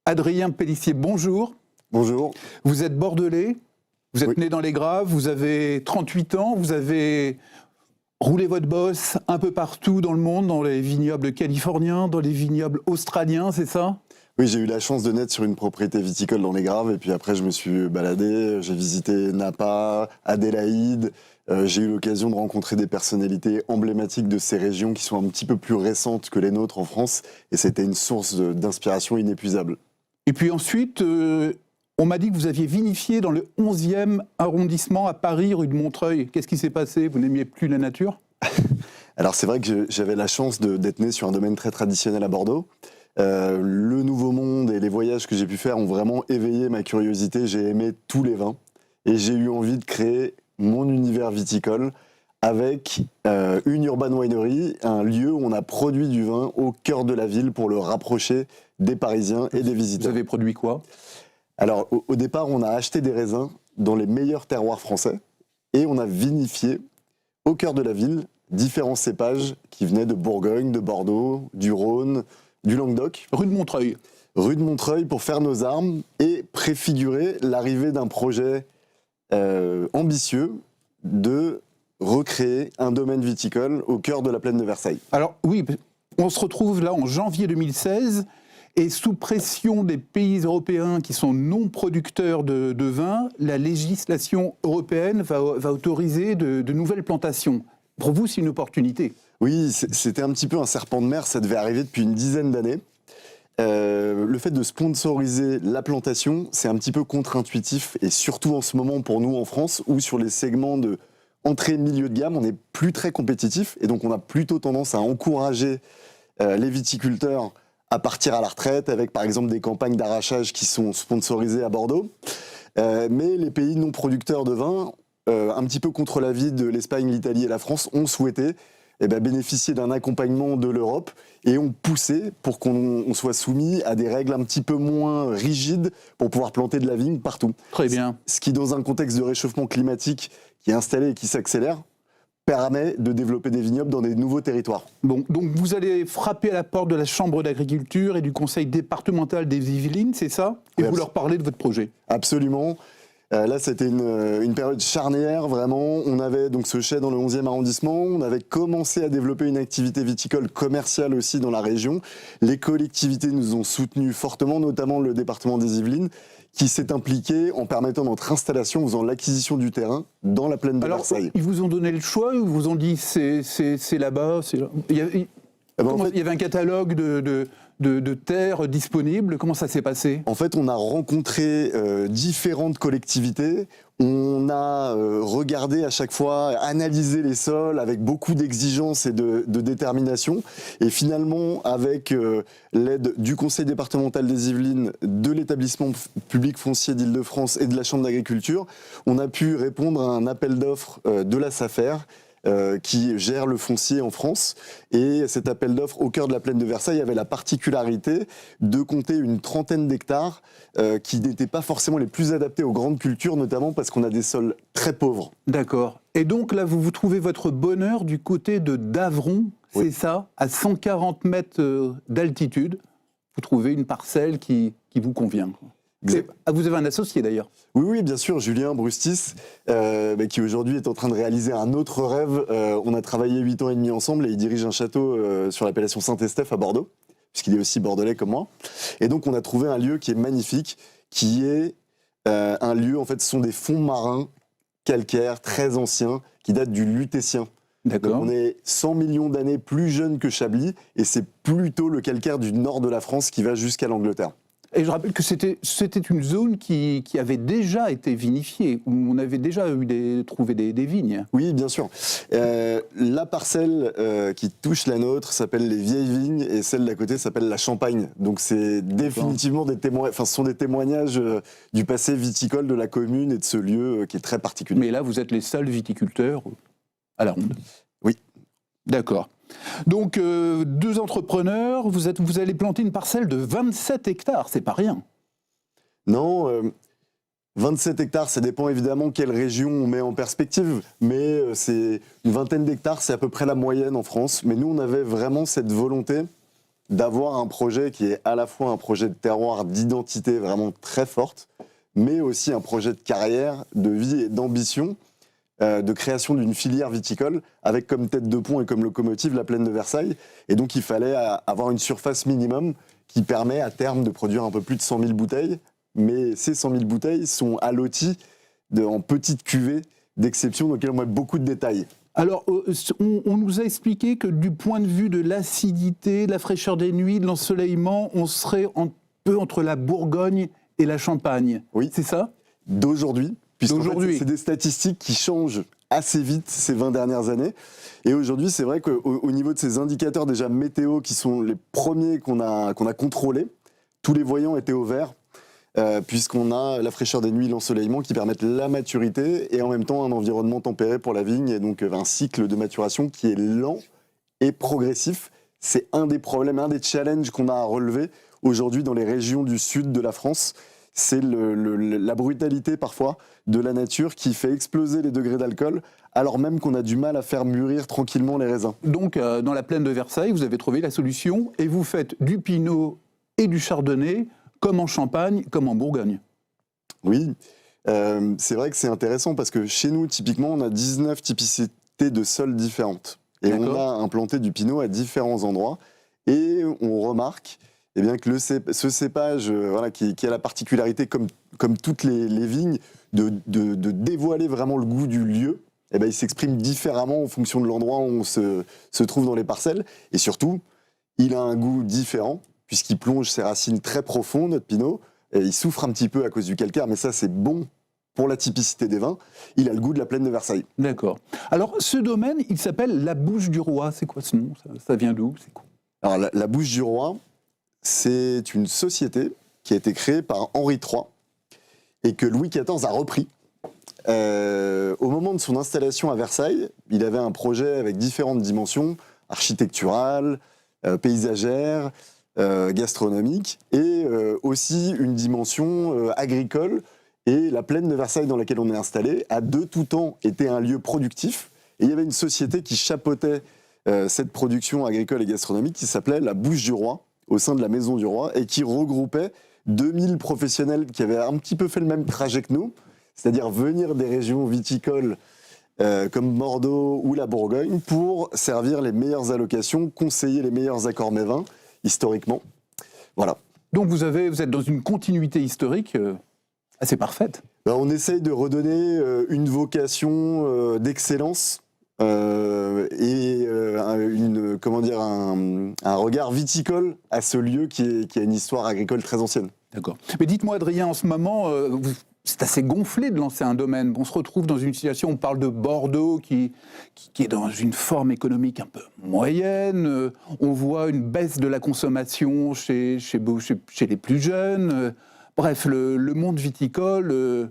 Adrien Pélissier, bonjour. Bonjour. Vous êtes bordelais, vous êtes né dans les Graves, vous avez 38 ans, vous avez roulé votre bosse un peu partout dans le monde, dans les vignobles californiens, dans les vignobles australiens, c'est ça ? Oui, j'ai eu la chance de naître sur une propriété viticole dans les Graves, et puis après je me suis baladé, j'ai visité Napa, Adélaïde, j'ai eu l'occasion de rencontrer des personnalités emblématiques de ces régions qui sont un petit peu plus récentes que les nôtres en France, et c'était une source d'inspiration inépuisable. Et puis ensuite, on m'a dit que vous aviez vinifié dans le 11e arrondissement à Paris, rue de Montreuil. Qu'est-ce qui s'est passé ? Vous n'aimiez plus la nature ? Alors c'est vrai que j'avais la chance d'être né sur un domaine très traditionnel à Bordeaux. Le Nouveau Monde et les voyages que j'ai pu faire ont vraiment éveillé ma curiosité. J'ai aimé tous les vins et j'ai eu envie de créer mon univers viticole avec une urban winery, un lieu où on a produit du vin au cœur de la ville pour le rapprocher des Parisiens et des visiteurs. Vous avez produit quoi ? Alors au départ, on a acheté des raisins dans les meilleurs terroirs français et on a vinifié au cœur de la ville différents cépages qui venaient de Bourgogne, de Bordeaux, du Rhône, du Languedoc. Rue de Montreuil. Rue de Montreuil pour faire nos armes et préfigurer l'arrivée d'un projet ambitieux de recréer un domaine viticole au cœur de la plaine de Versailles. Alors oui, on se retrouve là en janvier 2016 et sous pression des pays européens qui sont non producteurs de vin, la législation européenne va autoriser de nouvelles plantations. Pour vous, c'est une opportunité. Oui, c'était un petit peu un serpent de mer, ça devait arriver depuis une dizaine d'années. Le fait de sponsoriser la plantation, c'est un petit peu contre-intuitif, et surtout en ce moment pour nous en France, où sur les segments de entrée milieu de gamme, on n'est plus très compétitif, et donc on a plutôt tendance à encourager les viticulteurs à partir à la retraite, avec par exemple des campagnes d'arrachage qui sont sponsorisées à Bordeaux. Mais les pays non producteurs de vin, un petit peu contre l'avis de l'Espagne, l'Italie et la France, ont souhaité bénéficier d'un accompagnement de l'Europe et ont poussé pour qu'on soit soumis à des règles un petit peu moins rigides pour pouvoir planter de la vigne partout. Très bien. Ce qui, dans un contexte de réchauffement climatique qui est installé et qui s'accélère, permet de développer des vignobles dans des nouveaux territoires. Bon, donc vous allez frapper à la porte de la Chambre d'agriculture et du Conseil départemental des Yvelines, c'est ça ? Et Oui, vous leur parlez de votre projet ? Absolument. Là, c'était une période charnière, vraiment. On avait donc ce chai dans le 11e arrondissement. On avait commencé à développer une activité viticole commerciale aussi dans la région. Les collectivités nous ont soutenus fortement, notamment le département des Yvelines, qui s'est impliqué en permettant notre installation, en faisant l'acquisition du terrain dans la plaine de Versailles. Ils vous ont donné le choix ou ils vous ont dit c'est là-bas il y avait un catalogue de terres disponibles. Comment ça s'est passé ? En fait, on a rencontré différentes collectivités. On a regardé à chaque fois, analysé les sols avec beaucoup d'exigences et de détermination. Et finalement, avec l'aide du Conseil départemental des Yvelines, de l'établissement public foncier d'Île-de-France et de la Chambre d'agriculture, on a pu répondre à un appel d'offres de la SAFER, qui gère le foncier en France. Et cet appel d'offres au cœur de la plaine de Versailles avait la particularité de compter une trentaine d'hectares qui n'étaient pas forcément les plus adaptés aux grandes cultures, notamment parce qu'on a des sols très pauvres. D'accord. Et donc là, vous trouvez votre bonheur du côté de Davron, Oui. c'est ça ? À 140 mètres d'altitude, vous trouvez une parcelle qui vous convient. Vous avez un associé d'ailleurs. Oui, bien sûr, Julien Brustis, qui aujourd'hui est en train de réaliser un autre rêve. On a travaillé 8 ans et demi ensemble et il dirige un château sur l'appellation Saint-Estèphe à Bordeaux, puisqu'il est aussi bordelais comme moi. Et donc on a trouvé un lieu qui est magnifique, qui est un lieu, en fait, ce sont des fonds marins calcaires très anciens qui datent du Lutétien. D'accord. Donc on est 100 millions d'années plus jeune que Chablis et c'est plutôt le calcaire du nord de la France qui va jusqu'à l'Angleterre. Et je rappelle que c'était une zone qui avait déjà été vinifiée, où on avait déjà trouvé des vignes. Oui, bien sûr. La parcelle qui touche la nôtre s'appelle les Vieilles Vignes et celle d'à côté s'appelle la Champagne. Donc c'est définitivement ce sont des témoignages du passé viticole de la commune et de ce lieu qui est très particulier. Mais là, vous êtes les seuls viticulteurs à la ronde. Oui. D'accord. Donc, 2 entrepreneurs, vous allez planter une parcelle de 27 hectares, c'est pas rien. Non, 27 hectares, ça dépend évidemment quelle région on met en perspective, mais c'est une vingtaine d'hectares, c'est à peu près la moyenne en France. Mais nous, on avait vraiment cette volonté d'avoir un projet qui est à la fois un projet de terroir, d'identité vraiment très forte, mais aussi un projet de carrière, de vie et d'ambition, de création d'une filière viticole, avec comme tête de pont et comme locomotive la plaine de Versailles. Et donc il fallait avoir une surface minimum qui permet à terme de produire un peu plus de 100 000 bouteilles. Mais ces 100 000 bouteilles sont alloties en petites cuvées d'exception dans lesquelles on met beaucoup de détails. Alors, on nous a expliqué que du point de vue de l'acidité, de la fraîcheur des nuits, de l'ensoleillement, on serait un peu entre la Bourgogne et la Champagne. Oui. C'est ça ? D'aujourd'hui, puisqu'en fait, c'est des statistiques qui changent assez vite ces 20 dernières années. Et aujourd'hui, c'est vrai qu'au niveau de ces indicateurs déjà météo, qui sont les premiers qu'on a contrôlés, tous les voyants étaient au vert, puisqu'on a la fraîcheur des nuits, l'ensoleillement qui permettent la maturité et en même temps un environnement tempéré pour la vigne et donc un cycle de maturation qui est lent et progressif. C'est un des problèmes, un des challenges qu'on a à relever aujourd'hui dans les régions du sud de la France. C'est la brutalité parfois de la nature qui fait exploser les degrés d'alcool alors même qu'on a du mal à faire mûrir tranquillement les raisins. Donc dans la plaine de Versailles, vous avez trouvé la solution et vous faites du pinot et du chardonnay comme en Champagne, comme en Bourgogne. Oui, c'est vrai que c'est intéressant parce que chez nous, typiquement, on a 19 typicités de sols différentes. Et on a implanté du pinot à différents endroits. Et on remarque que ce cépage qui a la particularité, comme toutes les vignes, de dévoiler vraiment le goût du lieu, il s'exprime différemment en fonction de l'endroit où on se trouve dans les parcelles. Et surtout, il a un goût différent, puisqu'il plonge ses racines très profondes, notre pinot. Et il souffre un petit peu à cause du calcaire, mais ça, c'est bon pour la typicité des vins. Il a le goût de la plaine de Versailles. D'accord. Alors, ce domaine, il s'appelle la Bouche du Roi. C'est quoi ce nom ? Ça vient d'où ? C'est quoi ? Alors, la Bouche du Roi, c'est une société qui a été créée par Henri III et que Louis XIV a repris. Au moment de son installation à Versailles, il avait un projet avec différentes dimensions, architecturales, paysagères, gastronomique et aussi une dimension agricole. Et la plaine de Versailles dans laquelle on est installé a de tout temps été un lieu productif. Et il y avait une société qui chapeautait cette production agricole et gastronomique qui s'appelait la Bouche du Roi, au sein de la Maison du Roi, et qui regroupait 2000 professionnels qui avaient un petit peu fait le même trajet que nous, c'est-à-dire venir des régions viticoles comme Bordeaux ou la Bourgogne pour servir les meilleures allocations, conseiller les meilleurs accords mévins, historiquement. Voilà. Donc vous êtes dans une continuité historique assez parfaite. On essaye de redonner une vocation d'excellence et un regard viticole à ce lieu qui a une histoire agricole très ancienne. D'accord. Mais dites-moi, Adrien, en ce moment, c'est assez gonflé de lancer un domaine. On se retrouve dans une situation, on parle de Bordeaux qui est dans une forme économique un peu moyenne. On voit une baisse de la consommation chez les plus jeunes. Bref, le monde viticole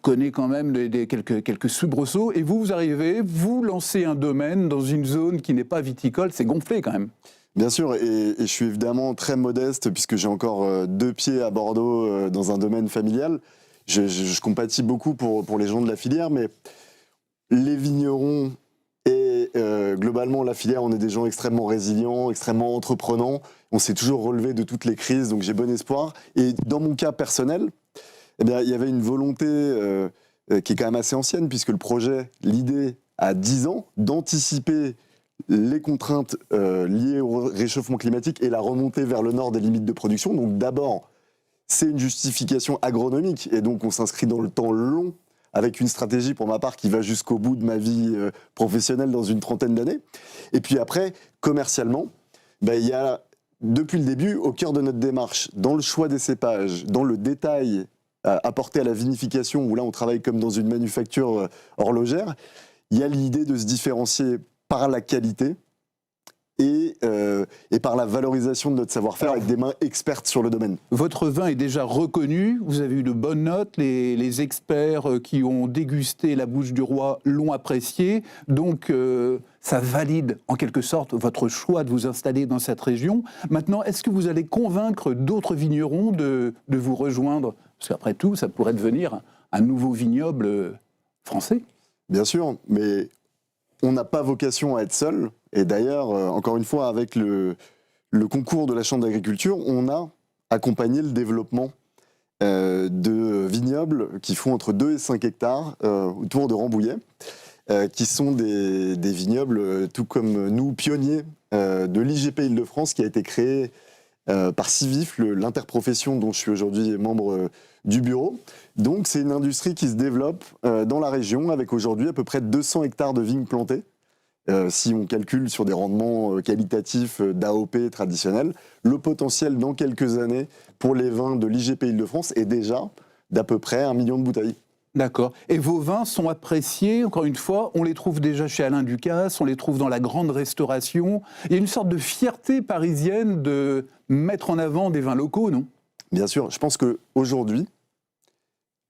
connaît quand même quelques soubresauts. Et vous arrivez, vous lancez un domaine dans une zone qui n'est pas viticole, c'est gonflé quand même. Bien sûr, et je suis évidemment très modeste puisque j'ai encore 2 pieds à Bordeaux dans un domaine familial. Je compatis beaucoup pour les gens de la filière, mais les vignerons et globalement la filière, on est des gens extrêmement résilients, extrêmement entreprenants. On s'est toujours relevé de toutes les crises, donc j'ai bon espoir. Et dans mon cas personnel, il y avait une volonté qui est quand même assez ancienne puisque le projet, l'idée à 10 ans, d'anticiper les contraintes liées au réchauffement climatique et la remontée vers le nord des limites de production. Donc d'abord, c'est une justification agronomique et donc on s'inscrit dans le temps long avec une stratégie pour ma part qui va jusqu'au bout de ma vie professionnelle dans une 30aine d'années. Et puis après, commercialement, il y a depuis le début, au cœur de notre démarche, dans le choix des cépages, dans le détail apporté à la vinification, où là on travaille comme dans une manufacture horlogère, il y a l'idée de se différencier par la qualité et par la valorisation de notre savoir-faire avec des mains expertes sur le domaine. Votre vin est déjà reconnu, vous avez eu de bonnes notes, les experts qui ont dégusté la Bouche du Roi l'ont apprécié, donc ça valide en quelque sorte votre choix de vous installer dans cette région. Maintenant, est-ce que vous allez convaincre d'autres vignerons de vous rejoindre ? Parce qu'après tout, ça pourrait devenir un nouveau vignoble français. Bien sûr, mais on n'a pas vocation à être seul. Et d'ailleurs, encore une fois, avec le le concours de la Chambre d'agriculture, on a accompagné le développement de vignobles qui font entre 2 et 5 hectares autour de Rambouillet, qui sont des vignobles, tout comme nous, pionniers de l'IGP Île-de-France, qui a été créé par Civif, l'interprofession dont je suis aujourd'hui membre du bureau. Donc c'est une industrie qui se développe dans la région, avec aujourd'hui à peu près 200 hectares de vignes plantées. Si on calcule sur des rendements qualitatifs d'AOP traditionnels, le potentiel dans quelques années pour les vins de l'IGP Île-de-France est déjà d'à peu près 1 million de bouteilles. D'accord. Et vos vins sont appréciés, encore une fois, on les trouve déjà chez Alain Ducasse, on les trouve dans la grande restauration. Il y a une sorte de fierté parisienne de mettre en avant des vins locaux, non ? Bien sûr, je pense qu'aujourd'hui,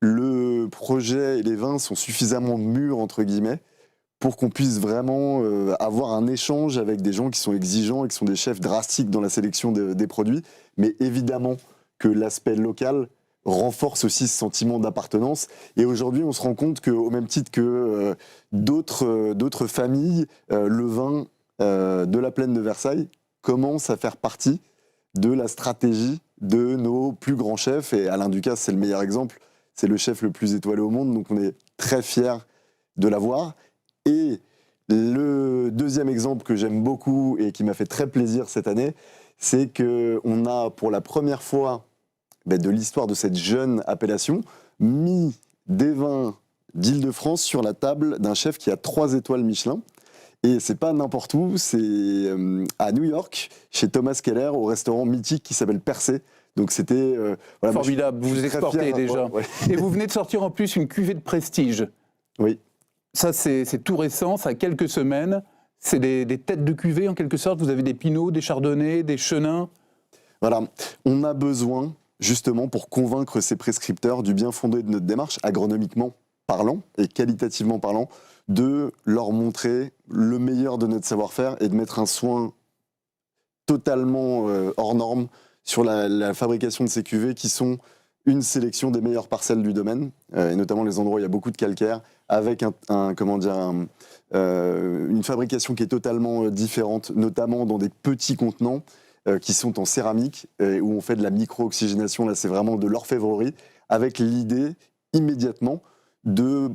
le projet et les vins sont suffisamment mûrs, entre guillemets, pour qu'on puisse vraiment avoir un échange avec des gens qui sont exigeants et qui sont des chefs drastiques dans la sélection des produits. Mais évidemment que l'aspect local renforce aussi ce sentiment d'appartenance. Et aujourd'hui, on se rend compte qu'au même titre que d'autres familles, le vin de la plaine de Versailles commence à faire partie de la stratégie de nos plus grands chefs. Et Alain Ducasse, c'est le meilleur exemple. C'est le chef le plus étoilé au monde, donc on est très fiers de l'avoir. Et le deuxième exemple que j'aime beaucoup et qui m'a fait très plaisir cette année, c'est qu'on a pour la première fois de l'histoire de cette jeune appellation mis des vins d'Île-de-France sur la table d'un chef qui a 3 étoiles Michelin. Et c'est pas n'importe où, c'est à New York, chez Thomas Keller, au restaurant mythique qui s'appelle Percé. Donc c'était... voilà, formidable, vous exportez déjà. Ouais. Et vous venez de sortir en plus une cuvée de prestige. Oui. Ça, c'est tout récent, ça a quelques semaines. C'est des têtes de cuvée, en quelque sorte. Vous avez des pinots, des chardonnays, des chenins. Voilà. On a besoin, justement, pour convaincre ces prescripteurs du bien fondé de notre démarche, agronomiquement parlant et qualitativement parlant, de leur montrer le meilleur de notre savoir-faire et de mettre un soin totalement hors norme sur la fabrication de ces cuvées qui sont une sélection des meilleures parcelles du domaine, et notamment les endroits où il y a beaucoup de calcaire, avec une fabrication qui est totalement différente, notamment dans des petits contenants qui sont en céramique, où on fait de la micro-oxygénation. Là, c'est vraiment de l'orfèvrerie, avec l'idée immédiatement de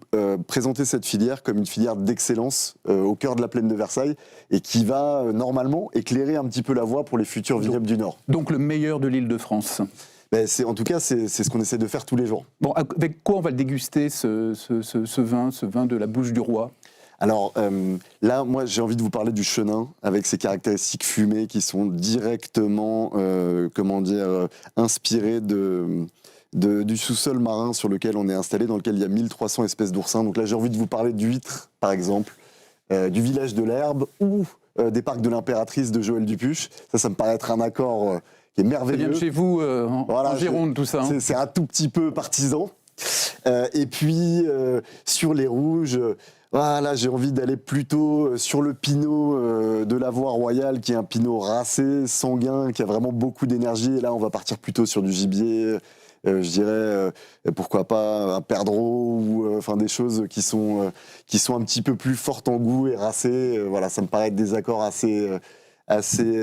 présenter cette filière comme une filière d'excellence au cœur de la plaine de Versailles et qui va normalement éclairer un petit peu la voie pour les futurs vignobles du Nord. Donc le meilleur de l'Île-de-France. En tout cas, c'est ce qu'on essaie de faire tous les jours. Bon, avec quoi on va le déguster, ce vin de la bouche du roi ? Alors là, moi, j'ai envie de vous parler du chenin, avec ses caractéristiques fumées qui sont directement, inspirées du sous-sol marin sur lequel on est installé, dans lequel il y a 1300 espèces d'oursins. Donc là, j'ai envie de vous parler d'huîtres, par exemple, du village de l'Herbe ou des parcs de l'Impératrice de Joël Dupuche. Ça me paraît être un accord qui est merveilleux. Ça vient de chez vous, en Gironde, tout ça. Hein. C'est un tout petit peu partisan. Et puis, sur les rouges... Voilà, j'ai envie d'aller plutôt sur le pinot de la Voie Royale, qui est un pinot racé, sanguin, qui a vraiment beaucoup d'énergie. Et là, on va partir plutôt sur du gibier, je dirais, pourquoi pas un perdreau, ou des choses qui sont un petit peu plus fortes en goût et racées. Voilà, ça me paraît être des accords assez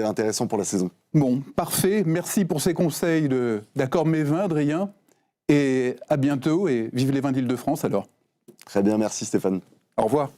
intéressants pour la saison. Bon, parfait. Merci pour ces conseils d'accord mes vins, Adrien. Et à bientôt, et vive les vins d'Île-de-France alors. Très bien, merci Stéphane. Au revoir.